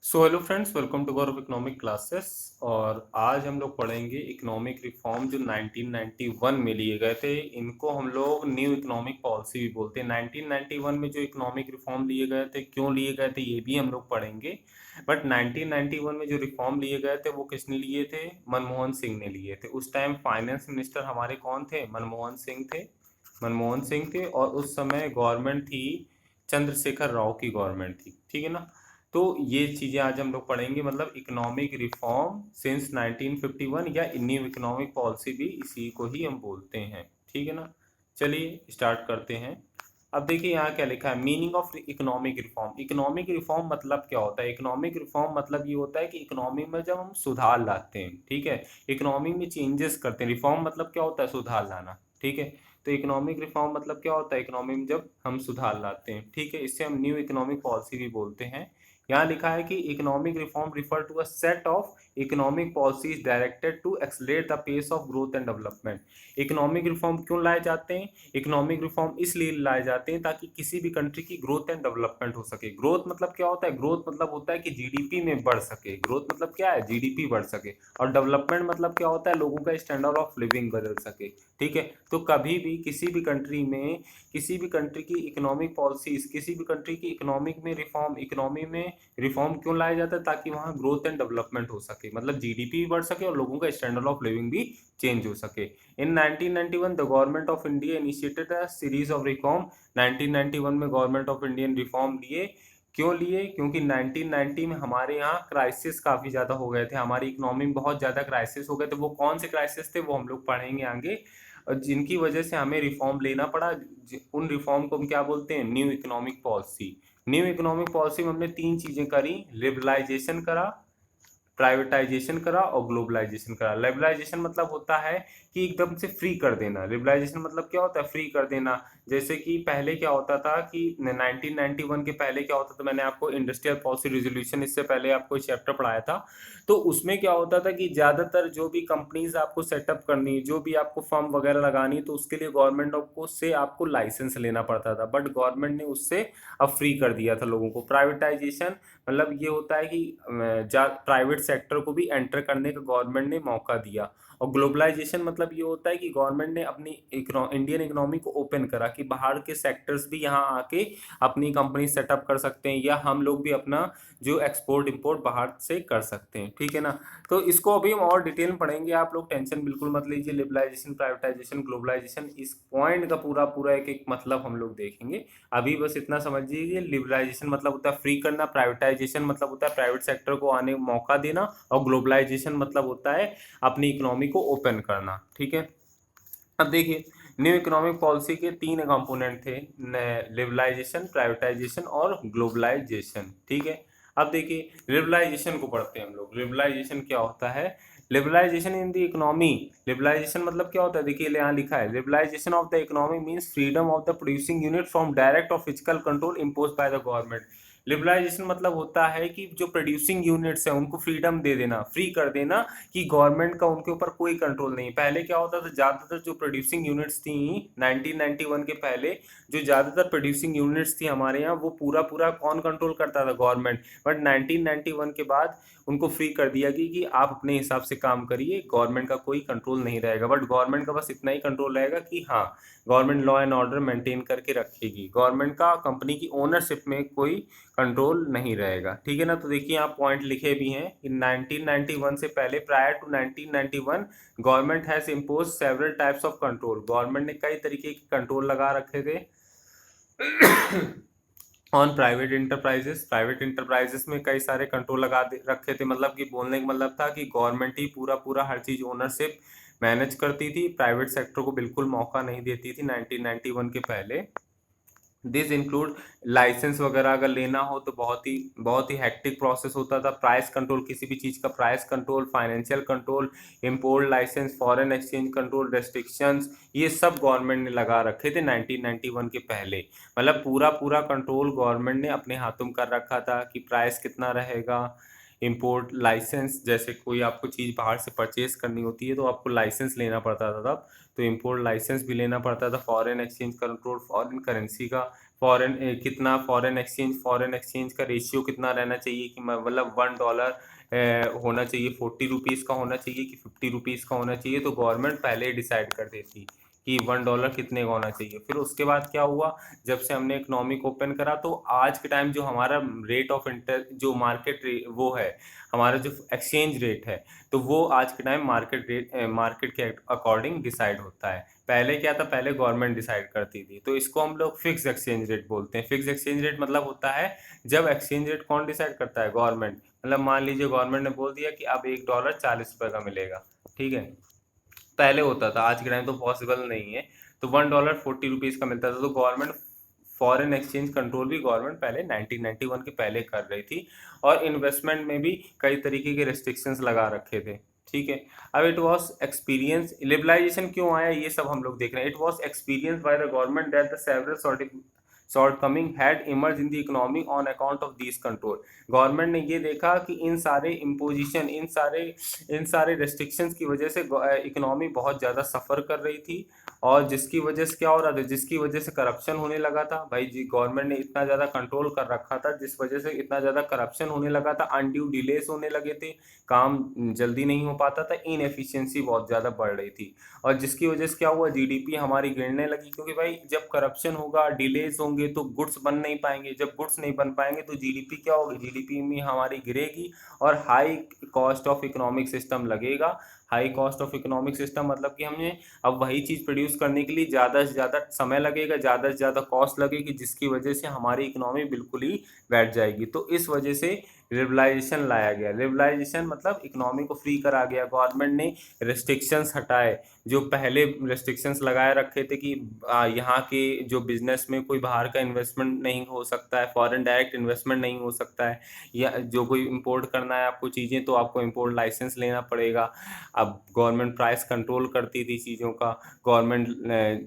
So hello friends, welcome to Gaurav economic classes. और आज हम लोग पढ़ेंगे इकोनॉमिक रिफॉर्म जो 1991 में लिए गए थे। इनको हम लोग न्यू इकोनॉमिक पॉलिसी भी बोलते हैं। 1991 में जो इकोनॉमिक रिफॉर्म लिए गए थे, क्यों लिए गए थे, ये भी हम लोग पढ़ेंगे। बट 1991 में जो रिफॉर्म लिए गए थे वो किसने लिए थे? मनमोहन सिंह ने लिए थे। उस टाइम फाइनेंस मिनिस्टर हमारे कौन थे? मनमोहन सिंह थे। मनमोहन सिंह थे और उस समय गवर्नमेंट थी चंद्रशेखर राव की गवर्नमेंट थी। ठीक है ना। तो ये चीज़ें आज हम लोग पढ़ेंगे, मतलब इकोनॉमिक रिफॉर्म सिंस 1951 या न्यू इकोनॉमिक पॉलिसी भी इसी को ही हम बोलते हैं। ठीक है ना। चलिए स्टार्ट करते हैं। अब देखिए यहाँ क्या लिखा है, meaning of economic reform. Economic reform मतलब क्या होता है? इकोनॉमिक रिफॉर्म मतलब ये होता है कि इकोनॉमी में जब हम सुधार लाते हैं, ठीक है, इकोनॉमी में चेंजेस करते हैं। रिफॉर्म मतलब क्या होता है? सुधार लाना। ठीक है। तो इकोनॉमिक रिफॉर्म मतलब क्या होता है? इकोनॉमी में जब हम सुधार लाते हैं, ठीक है, इससे हम न्यू इकोनॉमिक पॉलिसी भी बोलते हैं। यहाँ लिखा है कि economic reform refer to a set of economic policies directed to accelerate the pace of growth and development. Economic reform क्यों लाए जाते हैं? इकोनॉमिक रिफॉर्म इसलिए लाए जाते हैं ताकि किसी भी कंट्री की ग्रोथ एंड डेवलपमेंट हो सके। ग्रोथ मतलब क्या होता है? ग्रोथ मतलब होता है कि जीडीपी में बढ़ सके। ग्रोथ मतलब क्या है? जीडीपी बढ़ सके। और डेवलपमेंट मतलब क्या होता है? लोगों का स्टैंडर्ड ऑफ लिविंग बदल सके। ठीक है। तो कभी भी किसी भी कंट्री में, किसी भी कंट्री की इकोनॉमिक पॉलिसीज, किसी भी कंट्री की इकोनॉमिक में रिफॉर्म, इकोनॉमी में रिफॉर्म क्यों लाया जाता है? ताकि वहाँ ग्रोथ एंड डेवलपमेंट हो सके, मतलब जीडीपी भी बढ़ सके और लोगों का स्टैंडर्ड ऑफ लिविंग भी चेंज हो सके। इन 1991 the government of India initiated a series of reform. 1991 में गवर्नमेंट ऑफ इंडिया ने रिफॉर्म लिए। क्यों लिए? क्योंकि 1990 में हमारे यहाँ क्राइसिस काफ़ी ज़्यादा हो गए थे, हमारी इकोनॉमी में बहुत ज़्यादा क्राइसिस हो गए थे। वो कौन से क्राइसिस थे वो हम लोग पढ़ेंगे आगे, और जिनकी वजह से हमें रिफॉर्म लेना पड़ा। उन रिफॉर्म को हम क्या बोलते हैं? New economic policy. New economic policy में हमने तीन चीजें करी: लिबरलाइजेशन करा, प्राइवेटाइजेशन करा और ग्लोबलाइजेशन करा। लिबरलाइजेशन मतलब होता है कि एकदम से फ्री कर देना। लिबरलाइजेशन मतलब क्या होता है? फ्री कर देना। जैसे कि पहले क्या होता था कि 1991 के पहले क्या होता था, मैंने आपको इंडस्ट्रियल पॉलिसी रिजोल्यूशन, इससे पहले आपको चैप्टर पढ़ाया था। तो उसमें क्या होता था कि ज़्यादातर जो भी कंपनीज आपको सेटअप करनी, जो भी आपको फर्म वगैरह लगानी, तो उसके लिए गवर्नमेंट को से आपको लाइसेंस लेना पड़ता था। बट गवर्नमेंट ने उससे अब फ्री कर दिया था लोगों को। प्राइवेटाइजेशन मतलब ये होता है कि प्राइवेट सेक्टर को भी एंटर करने का गवर्नमेंट ने मौका दिया। और ग्लोबलाइजेशन मतलब ये होता है कि गवर्नमेंट ने अपनी इंडियन इकोनॉमी को ओपन करा कि बाहर के सेक्टर्स भी यहाँ आके अपनी कंपनी सेटअप कर सकते हैं, या हम लोग भी अपना जो एक्सपोर्ट इंपोर्ट बाहर से कर सकते हैं। ठीक है ना। तो इसको अभी हम और डिटेल में पढ़ेंगे, आप लोग टेंशन बिल्कुल मत लीजिए। लिबरलाइजेशन, प्राइवेटाइजेशन, ग्लोबलाइजेशन, इस पॉइंट का पूरा पूरा एक एक मतलब हम लोग देखेंगे। अभी बस इतना समझ लीजिए, लिबरलाइजेशन मतलब होता है फ्री करना, प्राइवेटाइजेशन मतलब होता है प्राइवेट सेक्टर को आने का मौका देना, और ग्लोबलाइजेशन मतलब होता है अपनी इकोनॉमी को ओपन करना। ठीक है। अब देखिए, न्यू इकोनॉमिक पॉलिसी के तीन कंपोनेंट थे: लिबरलाइजेशन, प्राइवेटाइजेशन और ग्लोबलाइजेशन। ठीक है। अब देखिए लिबरलाइजेशन को पढ़ते हैं हम लोग। लिबरलाइजेशन क्या होता है? Liberalisation in the economy. Liberalisation मतलब क्या होता है? देखिए यहाँ लिखा है, liberalisation of the economy means freedom of the producing unit from direct और physical control impose by the government. Liberalisation मतलब होता है कि जो प्रोड्यूसिंग यूनिट्स हैं उनको फ्रीडम दे देना, फ्री कर देना, कि गवर्नमेंट का उनके ऊपर कोई कंट्रोल नहीं। पहले क्या होता था, ज़्यादातर जो प्रोड्यूसिंग यूनिट्स थी 1991 के पहले, जो ज़्यादातर प्रोड्यूसिंग यूनिट्स थी हमारे यहाँ, वो पूरा पूरा कौन कंट्रोल करता था? गवर्नमेंट। बट 1991 के बाद उनको फ्री कर दिया गया कि आप अपने हिसाब से काम करिए, गवर्नमेंट का कोई कंट्रोल नहीं रहेगा। बट गवर्नमेंट का बस इतना ही कंट्रोल रहेगा कि हाँ, government law and order maintain करके रखेगी। गवर्नमेंट का कंपनी की ओनरशिप में कोई कंट्रोल नहीं रहेगा। ठीक है ना। तो देखिए यहाँ पॉइंट लिखे भी हैं, इन 1991 से पहले, prior to 1991 government has impose several types of control. Government ने कई तरीके के कंट्रोल लगा रखे थे on private enterprises. Private enterprises में कई सारे कंट्रोल लगा रखे थे। मतलब कि बोलने का मतलब था कि गवर्नमेंट ही पूरा पूरा हर चीज ओनरशिप मैनेज करती थी, प्राइवेट सेक्टर को बिल्कुल मौका नहीं देती थी 1991 के पहले। दिस इंक्लूड लाइसेंस वगैरह अगर लेना हो तो बहुत ही हेक्टिक प्रोसेस होता था। प्राइस कंट्रोल, किसी भी चीज़ का price control, financial control, import licence, foreign exchange control, restrictions, ये सब गवर्नमेंट ने लगा रखे थे 1991 के पहले। मतलब पूरा पूरा कंट्रोल गवर्नमेंट ने अपने हाथों में कर रखा था कि प्राइस कितना रहेगा। इंपोर्ट लाइसेंस, जैसे कोई आपको चीज़ बाहर से परचेज करनी होती है तो आपको लाइसेंस लेना पड़ता था तब, तो इंपोर्ट लाइसेंस भी लेना पड़ता था। Foreign exchange control, foreign currency का कितना फॉरेन एक्सचेंज का रेशियो कितना रहना चाहिए कि मतलब $1 होना चाहिए, 40 रुपीज़ का होना चाहिए कि 50 रुपीज़ का होना चाहिए। तो गवर्नमेंट पहले ही डिसाइड कर देती कि $1 कितने का होना चाहिए। फिर उसके बाद क्या हुआ, जब से हमने इकोनॉमिक ओपन करा तो आज के टाइम जो हमारा रेट ऑफ इंटर जो मार्केट वो है, हमारा जो एक्सचेंज रेट है, तो वो आज के टाइम मार्केट के अकॉर्डिंग डिसाइड होता है। पहले क्या था, पहले गवर्नमेंट डिसाइड करती थी। तो इसको हम लोग फिक्स एक्सचेंज रेट बोलते हैं। फिक्स एक्सचेंज रेट मतलब होता है जब एक्सचेंज रेट कौन डिसाइड करता है, गवर्नमेंट। मतलब मान लीजिए गवर्नमेंट ने बोल दिया कि अब $1 40 रुपये का मिलेगा, ठीक है। पहले होता था, आज के टाइम तो पॉसिबल नहीं है। तो $1 40 का मिलता था। तो गवर्नमेंट फॉरेन एक्सचेंज कंट्रोल भी गवर्नमेंट पहले 1991 के पहले कर रही थी। और इन्वेस्टमेंट में भी कई तरीके के रिस्ट्रिक्शंस लगा रखे थे, ठीक है। अब इट वॉज एक्सपीरियंस लिबरलाइजेशन क्यों आया, ये सब हम लोग देख रहे हैं। It was experience by the government that the several shortcoming had emerge in the economy on account of this control. Government ने ये देखा कि इन सारे इम्पोजिशन, इन सारे रेस्ट्रिक्शंस की वजह से इकोनॉमी बहुत ज़्यादा सफ़र कर रही थी। और जिसकी वजह से क्या हो रहा था, जिसकी वजह से करप्शन होने लगा था। भाई जी, गवर्नमेंट ने इतना ज़्यादा कंट्रोल कर रखा था, जिस वजह से इतना ज़्यादा करप्शन होने लगा था, अनड्यू डिलेस होने लगे थे, काम जल्दी नहीं हो पाता था, इनएफिशिएंसी बहुत ज़्यादा बढ़ रही थी। और जिसकी वजह से क्या हुआ, जीडीपी हमारी गिरने लगी। क्योंकि भाई जब करप्शन होगा, डिलेज होंगे, तो गुड्स बन नहीं पाएंगे। जब गुड्स नहीं बन पाएंगे तो जीडीपी क्या होगी, जीडीपी में हमारी गिरेगी। और high cost of economic system लगेगा। High cost of economic system मतलब कि हमें अब वही चीज़ प्रोड्यूस करने के लिए ज़्यादा से ज़्यादा समय लगेगा, ज़्यादा से ज़्यादा कॉस्ट लगेगी, जिसकी वजह से हमारी इकोनॉमी बिल्कुल ही बैठ जाएगी। तो इस वजह से लिबरलाइजेशन लाया गया। लिबरलाइजेशन मतलब इकोनॉमी को फ्री करा गया। गवर्नमेंट ने रेस्ट्रिक्शंस हटाए। जो पहले रेस्ट्रिक्शंस लगाए रखे थे कि यहाँ के जो बिजनेस में कोई बाहर का इन्वेस्टमेंट नहीं हो सकता है, फॉरेन डायरेक्ट इन्वेस्टमेंट नहीं हो सकता है, या जो कोई इंपोर्ट करना है आपको चीज़ें, तो आपको इंपोर्ट लाइसेंस लेना पड़ेगा। अब गवर्नमेंट प्राइस कंट्रोल करती थी चीज़ों का। गवर्नमेंट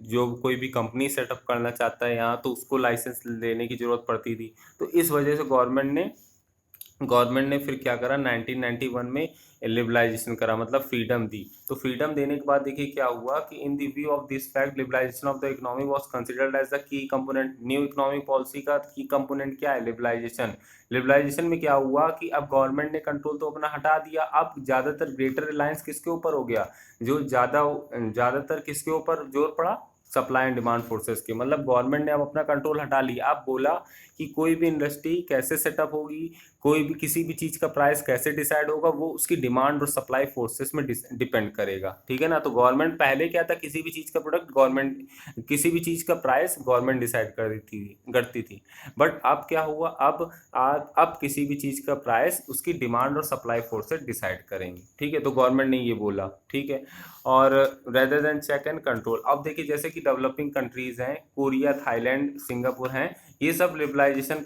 जो कोई भी कंपनी सेटअप करना चाहता है यहाँ, तो उसको लाइसेंस लेने की ज़रूरत पड़ती थी। तो इस वजह से गवर्नमेंट ने फिर क्या करा, 1991 में लिबरलाइजेशन करा, मतलब फ्रीडम दी। तो फ्रीडम देने के बाद देखिए क्या हुआ कि in the view of this fact liberalisation of the economy was considered as the key component. New economic policy का की कंपोनेंट क्या है, लिबरलाइजेशन। लिबरलाइजेशन में क्या हुआ कि अब गवर्नमेंट ने कंट्रोल तो अपना हटा दिया। अब ज़्यादातर ग्रेटर रिलायंस किसके ऊपर हो गया, जो ज़्यादातर किसके ऊपर जोर पड़ा, सप्लाई एंड डिमांड फोर्सेस के। मतलब गवर्नमेंट ने अब अपना कंट्रोल हटा लिया। अब बोला कि कोई भी इंडस्ट्री कैसे सेटअप होगी, कोई भी किसी भी चीज़ का प्राइस कैसे डिसाइड होगा, वो उसकी डिमांड और सप्लाई फोर्सेस में डिपेंड करेगा, ठीक है ना। तो गवर्नमेंट पहले क्या था, किसी भी चीज़ का प्रोडक्ट गवर्नमेंट, किसी भी चीज़ का प्राइस गवर्नमेंट डिसाइड करती थी। बट अब क्या हुआ, अब किसी भी चीज़ का प्राइस उसकी डिमांड और सप्लाई फोर्सेस डिसाइड करेंगे, ठीक है। तो गवर्नमेंट ने ये बोला, ठीक है। और rather than check and control. अब देखिए जैसे कि डेवलपिंग कंट्रीज़ हैं, कोरिया, थाईलैंड, सिंगापुर हैं, ये सब लिबरलाइजेशन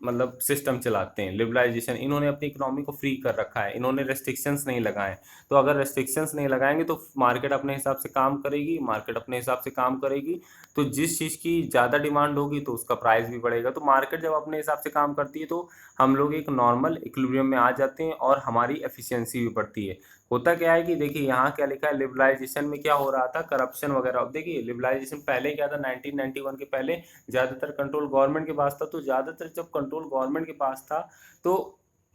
मतलब सिस्टम चलाते हैं। लिबरलाइजेशन, इन्होंने अपनी इकोनॉमी को फ्री कर रखा है, इन्होंने रेस्ट्रिक्शंस नहीं लगाए। तो अगर रेस्ट्रिक्शंस नहीं लगाएंगे तो मार्केट अपने हिसाब से काम करेगी, मार्केट अपने हिसाब से काम करेगी। तो जिस चीज़ की ज़्यादा डिमांड होगी तो उसका प्राइस भी बढ़ेगा। तो मार्केट जब अपने हिसाब से काम करती है तो हम लोग एक नॉर्मल इक्विलिब्रियम में आ जाते हैं और हमारी एफिशिएंसी भी बढ़ती है। होता क्या है कि देखिए यहाँ क्या लिखा है, लिबरलाइजेशन में क्या हो रहा था, करप्शन वगैरह। अब देखिए लिबरलाइजेशन पहले क्या था, 1991 के पहले ज़्यादातर कंट्रोल गवर्नमेंट के पास था। तो ज़्यादातर जब कंट्रोल गवर्नमेंट के पास था तो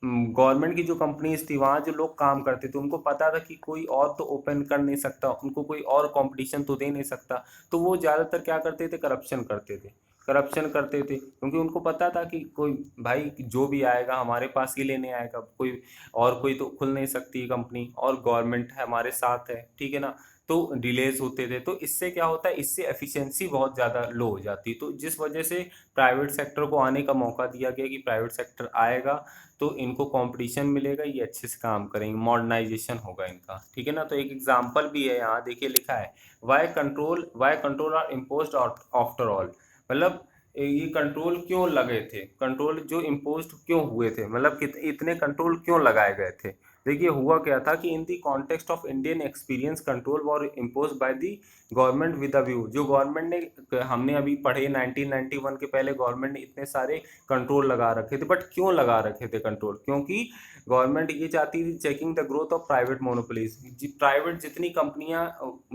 गवर्नमेंट की जो कंपनीज थी, वहाँ जो लोग काम करते थे, उनको पता था कि कोई और तो ओपन कर नहीं सकता, उनको कोई और कंपटीशन तो दे नहीं सकता। तो वो ज़्यादातर क्या करते थे, करप्शन करते थे। क्योंकि उनको पता था कि कोई भाई जो भी आएगा हमारे पास ही लेने आएगा, कोई तो खुल नहीं सकती कंपनी, और गवर्नमेंट है हमारे साथ है, ठीक है ना। तो डिलेज होते थे। तो इससे क्या होता है, इससे एफिशिएंसी बहुत ज़्यादा लो हो जाती है। तो जिस वजह से प्राइवेट सेक्टर को आने का मौका दिया गया कि प्राइवेट सेक्टर आएगा तो इनको कंपटीशन मिलेगा, ये अच्छे से काम करेंगे, मॉडर्नाइजेशन होगा इनका, ठीक है ना। तो एक एग्जांपल भी है यहाँ, देखिए लिखा है, why control are imposed after all. मतलब ये कंट्रोल क्यों लगे थे, कंट्रोल जो इम्पोज्ड क्यों हुए थे, मतलब इतने कंट्रोल क्यों लगाए गए थे। देखिए हुआ क्या था कि in the context of Indian experience control war impose by the government with a view, जो गवर्नमेंट ने, हमने अभी पढ़े 1991 के पहले गवर्नमेंट ने इतने सारे कंट्रोल लगा रखे थे, बट क्यों लगा रखे थे कंट्रोल? क्योंकि गवर्नमेंट ये चाहती थी checking the growth of private monopolies, private जितनी कंपनियां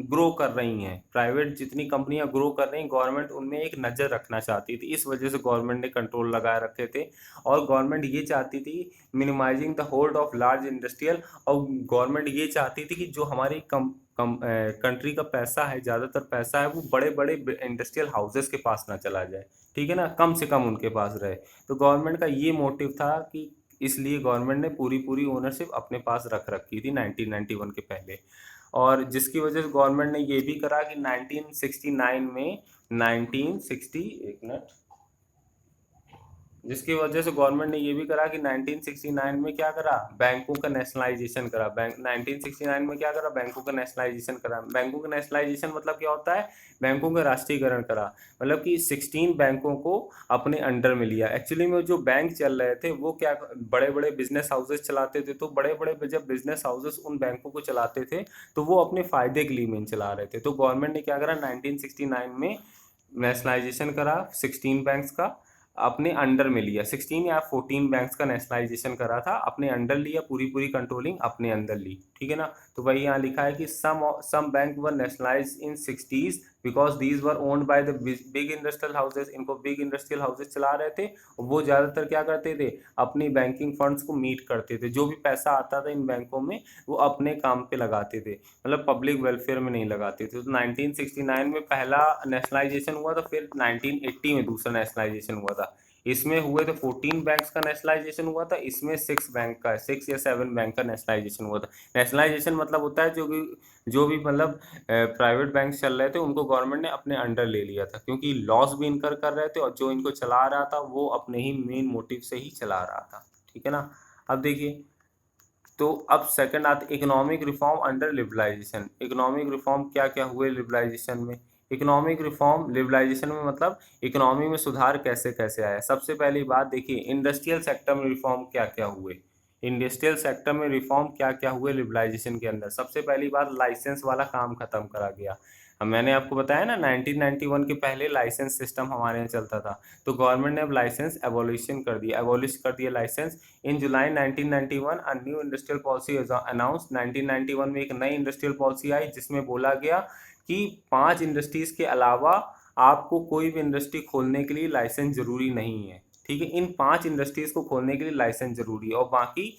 ग्रो कर रही हैं, प्राइवेट जितनी कंपनियां ग्रो कर रही हैं, गवर्नमेंट उनमें एक नज़र रखना चाहती थी, इस वजह से गवर्नमेंट ने कंट्रोल लगा रखे थे। और गवर्नमेंट ये चाहती थी minimising the hold of large industrial, और गवर्नमेंट ये चाहती थी कि जो हमारी कंट्री का पैसा है, ज़्यादातर पैसा है वो बड़े बड़े इंडस्ट्रियल हाउसेस के पास ना चला जाए, ठीक है ना, कम से कम उनके पास रहे। तो गवर्नमेंट का ये मोटिव था कि इसलिए गवर्नमेंट ने पूरी पूरी ओनरशिप अपने पास रख रखी थी 1991 के पहले। और जिसकी वजह से गवर्नमेंट ने ये भी करा कि 1969 में 1960 एक मिनट जिसकी वजह से गवर्नमेंट ने ये भी करा कि 1969 में क्या करा, बैंकों का नेशनलाइजेशन करा। 1969 में क्या करा, बैंकों का नेशनलाइजेशन करा। बैंकों का नेशनलाइजेशन मतलब क्या होता है, बैंकों का राष्ट्रीयकरण करा, मतलब कि 16 बैंकों को अपने अंडर में लिया। एक्चुअली में जो बैंक चल रहे थे वो क्या, बड़े बड़े बिजनेस हाउसेस चलाते थे, तो बड़े बड़े जब बिजनेस हाउसेस उन बैंकों को चलाते थे तो वो अपने फायदे के लिए मेन चला रहे थे। तो गवर्नमेंट ने क्या करा, 1969 में नेशनलाइजेशन करा 16 बैंक्स का, अपने अंडर में लिया। 16 या 14 बैंक्स का नेशनलाइजेशन करा था, अपने अंडर लिया, पूरी पूरी कंट्रोलिंग अपने अंदर ली, ठीक है ना। तो वही यहाँ लिखा है कि some bank were nationalise in 60s because these were owned by the big industrial houses. इनको बिग इंडस्ट्रियल हाउसेस चला रहे थे, वो ज़्यादातर क्या करते थे, अपनी बैंकिंग फंड्स को मीट करते थे, जो भी पैसा आता था इन बैंकों में वो अपने काम पे लगाते थे, मतलब पब्लिक वेलफेयर में नहीं लगाते थे। तो 1969 में पहला नेशनलाइजेशन हुआ था, फिर 1980 में दूसरा नेशनलाइजेशन हुआ था। इसमें हुए तो 14 बैंक्स का नेशनलाइजेशन हुआ था, इसमें 6 या 7 बैंक का नेशनलाइजेशन हुआ था। नेशनलाइजेशन मतलब होता है जो भी मतलब प्राइवेट बैंक चल रहे थे उनको गवर्नमेंट ने अपने अंडर ले लिया था, क्योंकि लॉस भी इनकर कर रहे थे और जो इनको चला रहा था वो अपने ही मेन मोटिव से ही चला रहा था, ठीक है ना। अब देखिए, तो अब सेकंड आते economic reform under liberalisation. Economic reform क्या क्या हुए लिबरलाइजेशन में? इकोनॉमिक रिफॉर्म लिबरलाइजेशन में मतलब इकोनॉमी में सुधार कैसे कैसे आया। सबसे पहली बात देखिए, इंडस्ट्रियल सेक्टर में रिफॉर्म क्या क्या हुए। इंडस्ट्रियल सेक्टर में रिफॉर्म क्या क्या हुए लिबरलाइजेशन के अंदर। सबसे पहली बात, लाइसेंस वाला काम खत्म करा गया। अब मैंने आपको बताया ना 1991 के पहले लाइसेंस सिस्टम हमारे यहाँ चलता था, तो गवर्नमेंट ने अब लाइसेंस एबोलिशन कर दिया, एबोलिश कर दिया licence. In July 1991 a new industrial policy announce. 1991 में एक नई इंडस्ट्रियल पॉलिसी आई जिसमें बोला गया कि 5 इंडस्ट्रीज के अलावा आपको कोई भी इंडस्ट्री खोलने के लिए लाइसेंस जरूरी नहीं है, ठीक है। इन 5 इंडस्ट्रीज को खोलने के लिए लाइसेंस जरूरी है और बाकी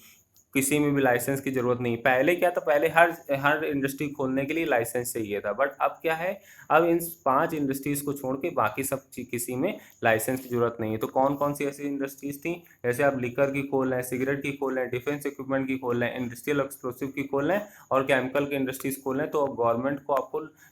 किसी में भी लाइसेंस की जरूरत नहीं। पहले क्या था, पहले हर हर इंडस्ट्री खोलने के लिए लाइसेंस चाहिए था, बट अब क्या है, अब इन 5 इंडस्ट्रीज को छोड़ के बाकी सब किसी में लाइसेंस की जरूरत नहीं है। तो कौन कौन सी ऐसी इंडस्ट्रीज थी, जैसे आप लिकर की खोल रहे हैं, सिगरेट की खोल रहे हैं, डिफेंस इक्विपमेंट की खोल रहे हैं, इंडस्ट्रियल एक्सप्लोसिव की खोल रहे हैं और केमिकल की इंडस्ट्रीज खोल रहे हैं, तो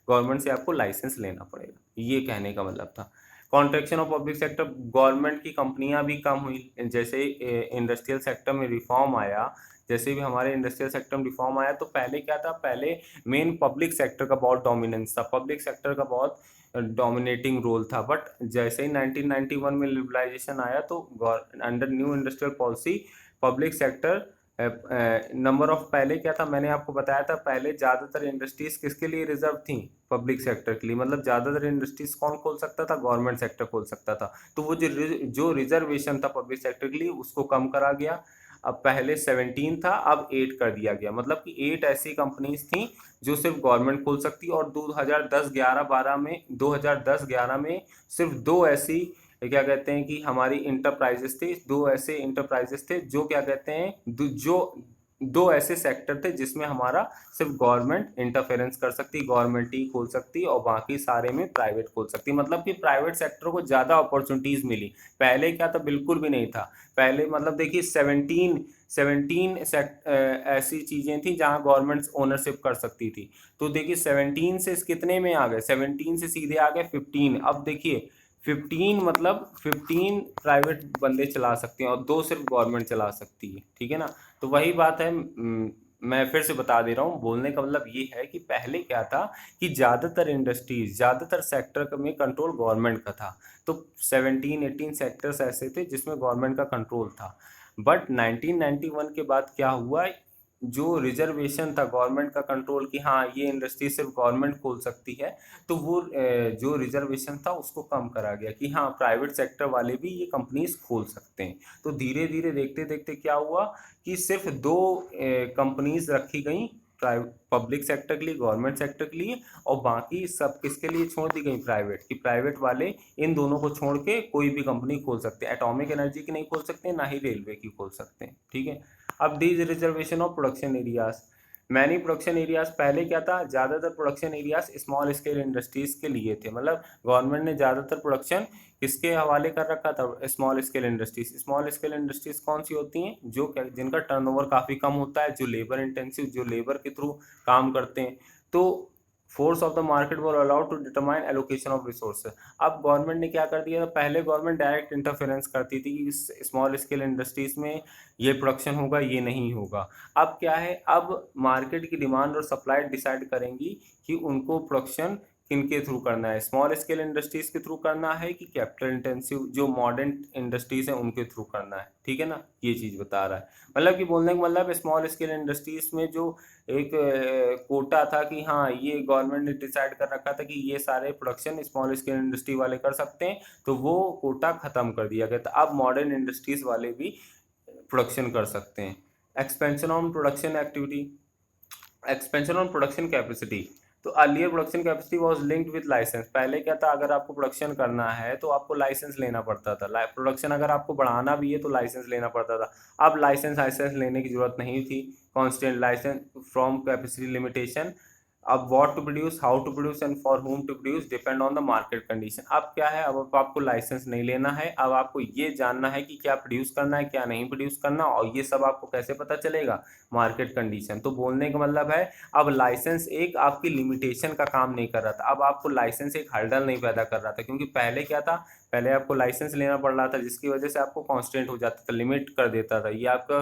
गवर्नमेंट से आपको लाइसेंस लेना पड़ेगा, ये कहने का मतलब था। Contraction of public sector, government की कंपनियां भी कम हुई जैसे इंडस्ट्रियल सेक्टर में रिफॉर्म आया। जैसे भी हमारे इंडस्ट्रियल सेक्टर में रिफॉर्म आया, तो पहले क्या था, पहले मेन पब्लिक सेक्टर का बहुत डोमिनेंस था, पब्लिक सेक्टर का बहुत डोमिनेटिंग रोल था। बट जैसे ही 1991 में लिबरलाइजेशन आया तो under new industrial policy public sector number of, पहले क्या था मैंने आपको बताया था, पहले ज़्यादातर इंडस्ट्रीज किसके लिए रिजर्व थी, पब्लिक सेक्टर के लिए, मतलब ज़्यादातर इंडस्ट्रीज कौन खोल सकता था, गवर्नमेंट सेक्टर खोल सकता था। तो वो जो रिजर्वेशन था पब्लिक सेक्टर के लिए उसको कम करा गया। अब पहले 17 था, अब 8 कर दिया गया, मतलब कि 8 ऐसी कंपनीज थी जो सिर्फ गवर्नमेंट खोल सकती। और 2010-11 में सिर्फ 2 ऐसी क्या कहते हैं कि हमारी इंटरप्राइजेस थी, 2 ऐसे इंटरप्राइजेस थे जो क्या कहते हैं जो 2 ऐसे सेक्टर थे जिसमें हमारा सिर्फ गवर्नमेंट इंटरफेरेंस कर सकती, गवर्नमेंट ही खोल सकती और बाकी सारे में प्राइवेट खोल सकती, मतलब कि प्राइवेट सेक्टर को ज़्यादा अपॉर्चुनिटीज़ मिली। पहले क्या था, बिल्कुल भी नहीं था। पहले मतलब देखिए 17 ऐसी चीज़ें थी जहां गवर्नमेंट ओनरशिप कर सकती थी। तो देखिए 17 से कितने में आ गए, 17 से सीधे आ गए 15। अब देखिए 15 मतलब 15 प्राइवेट बंदे चला सकते हैं और 2 सिर्फ गवर्नमेंट चला सकती है, ठीक है ना। तो वही बात है, मैं फिर से बता दे रहा हूँ, बोलने का मतलब ये है कि पहले क्या था कि ज़्यादातर इंडस्ट्रीज, ज़्यादातर सेक्टर में कंट्रोल गवर्नमेंट का था। तो 17-18 सेक्टर्स ऐसे थे जिसमें गवर्नमेंट का कंट्रोल था। बट 1991 के बाद क्या हुआ, जो रिजर्वेशन था गवर्नमेंट का कंट्रोल कि हाँ ये इंडस्ट्री सिर्फ गवर्नमेंट खोल सकती है, तो वो जो रिजर्वेशन था उसको कम करा गया कि हाँ प्राइवेट सेक्टर वाले भी ये कंपनीज खोल सकते हैं। तो धीरे धीरे देखते देखते क्या हुआ कि सिर्फ दो कंपनीज रखी गई, पब्लिक सेक्टर के लिए, गवर्नमेंट सेक्टर के लिए, और बाकी सब किसके लिए छोड़ दी गई, प्राइवेट, कि प्राइवेट वाले इन दोनों को छोड़ के कोई भी कंपनी खोल सकते हैं। एटॉमिक एनर्जी की नहीं खोल सकते, ना ही रेलवे की खोल सकते हैं, ठीक है। अब dereservation of production areas, many production areas, पहले क्या था, ज़्यादातर production areas small scale industries के लिए थे, मतलब गवर्नमेंट ने ज़्यादातर प्रोडक्शन किसके हवाले कर रखा था, small scale industries. Small scale industries कौन सी होती हैं, जो जिनका टर्नओवर काफ़ी कम होता है, जो लेबर इंटेंसिव, जो लेबर के थ्रू काम करते हैं। तो force of the market were allowed to determine allocation of resources. अब गवर्नमेंट ने क्या कर दिया, पहले गवर्नमेंट डायरेक्ट इंटरफेरेंस करती थी कि इस स्मॉल स्केल इंडस्ट्रीज में ये प्रोडक्शन होगा, ये नहीं होगा। अब क्या है, अब मार्केट की डिमांड और सप्लाई डिसाइड करेंगी कि उनको प्रोडक्शन किनके थ्रू करना है, स्मॉल स्केल इंडस्ट्रीज के थ्रू करना है कि कैपिटल इंटेंसिव जो मॉडर्न इंडस्ट्रीज है उनके थ्रू करना है, ठीक है ना। ये चीज़ बता रहा है, मतलब कि बोलने का मतलब स्मॉल स्केल इंडस्ट्रीज में जो एक कोटा था कि हाँ ये गवर्नमेंट ने डिसाइड कर रखा था कि ये सारे प्रोडक्शन स्मॉल स्केल इंडस्ट्री वाले कर सकते हैं, तो वो कोटा खत्म कर दिया गया था। अब मॉडर्न इंडस्ट्रीज वाले भी प्रोडक्शन कर सकते हैं। Expansion on production activity, expansion on production capacity. तो earlier production capacity was linked with licence. पहले क्या था, अगर आपको प्रोडक्शन करना है तो आपको लाइसेंस लेना पड़ता था, प्रोडक्शन अगर आपको बढ़ाना भी है तो लाइसेंस लेना पड़ता था। अब लाइसेंस लेने की जरूरत नहीं थी, constant licence from capacity limitation. अब what to produce, how to produce and for whom to produce depend on the market condition. अब क्या है, अब आपको लाइसेंस नहीं लेना है, अब आपको ये जानना है कि क्या प्रोड्यूस करना है, क्या नहीं प्रोड्यूस करना, और ये सब आपको कैसे पता चलेगा, मार्केट कंडीशन। तो बोलने का मतलब है अब लाइसेंस एक आपकी लिमिटेशन का काम नहीं कर रहा था, अब आपको लाइसेंस एक हर्डल नहीं पैदा कर रहा था, क्योंकि पहले क्या था, पहले आपको लाइसेंस लेना पड़ रहा था जिसकी वजह से आपको कांस्टेंट हो जाता था, लिमिट कर देता था, ये आपका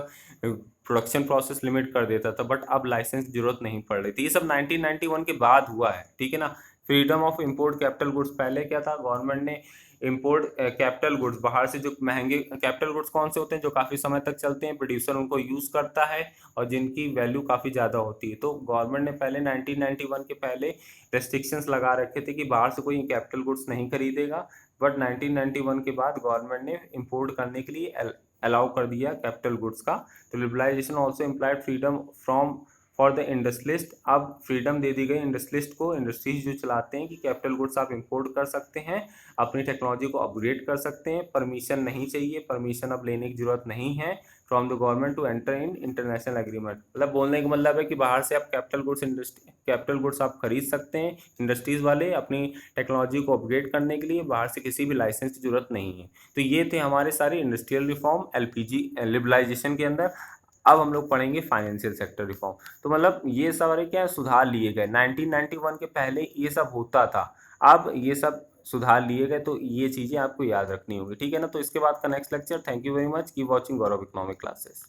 प्रोडक्शन प्रोसेस लिमिट कर देता था। बट अब लाइसेंस की जरूरत नहीं पड़ रही थी। ये सब 1991 के बाद हुआ है, ठीक है ना। Freedom of import capital goods, पहले क्या था, गवर्नमेंट ने इंपोर्ट कैपिटल गुड्स, बाहर से जो महंगे कैपिटल गुड्स कौन से होते हैं, जो काफ़ी समय तक चलते हैं, प्रोड्यूसर उनको यूज़ करता है और जिनकी वैल्यू काफ़ी ज़्यादा होती है। तो गवर्नमेंट ने पहले 1991 के पहले रेस्ट्रिक्शंस लगा रखे थे कि बाहर से कोई कैपिटल गुड्स नहीं खरीदेगा। बट 1991 के बाद गवर्नमेंट ने इंपोर्ट करने के लिए अलाउ कर दिया कैपिटल गुड्स का। तो liberalisation also implied freedom from for the industrialist. अब फ्रीडम दे दी गई इंडस्ट्रियलिस्ट को, इंडस्ट्रीज जो चलाते हैं, कि कैपिटल गुड्स आप इंपोर्ट कर सकते हैं, अपनी टेक्नोलॉजी को अपग्रेड कर सकते हैं, परमिशन नहीं चाहिए, परमिशन अब लेने की जरूरत नहीं है from the government to enter in international agreement. मतलब बोलने का मतलब है कि बाहर से आप कैपिटल गुड्स आप खरीद सकते हैं, इंडस्ट्रीज वाले अपनी टेक्नोलॉजी को अपग्रेड करने के लिए, बाहर से किसी भी लाइसेंस की जरूरत नहीं है। तो ये थे हमारे सारे इंडस्ट्रियल रिफॉर्म एलपीजी लिबरलाइजेशन के अंदर। अब हम लोग पढ़ेंगे फाइनेंशियल सेक्टर रिफॉर्म। तो मतलब ये सारे क्या सुधार लिए गए, 1991 के पहले ये सब होता था, अब ये सब सुधार लिए गए। तो ये चीज़ें आपको याद रखनी होगी, ठीक है ना। तो इसके बाद का next lecture, thank you very much, keep watching Gaurav economic classes.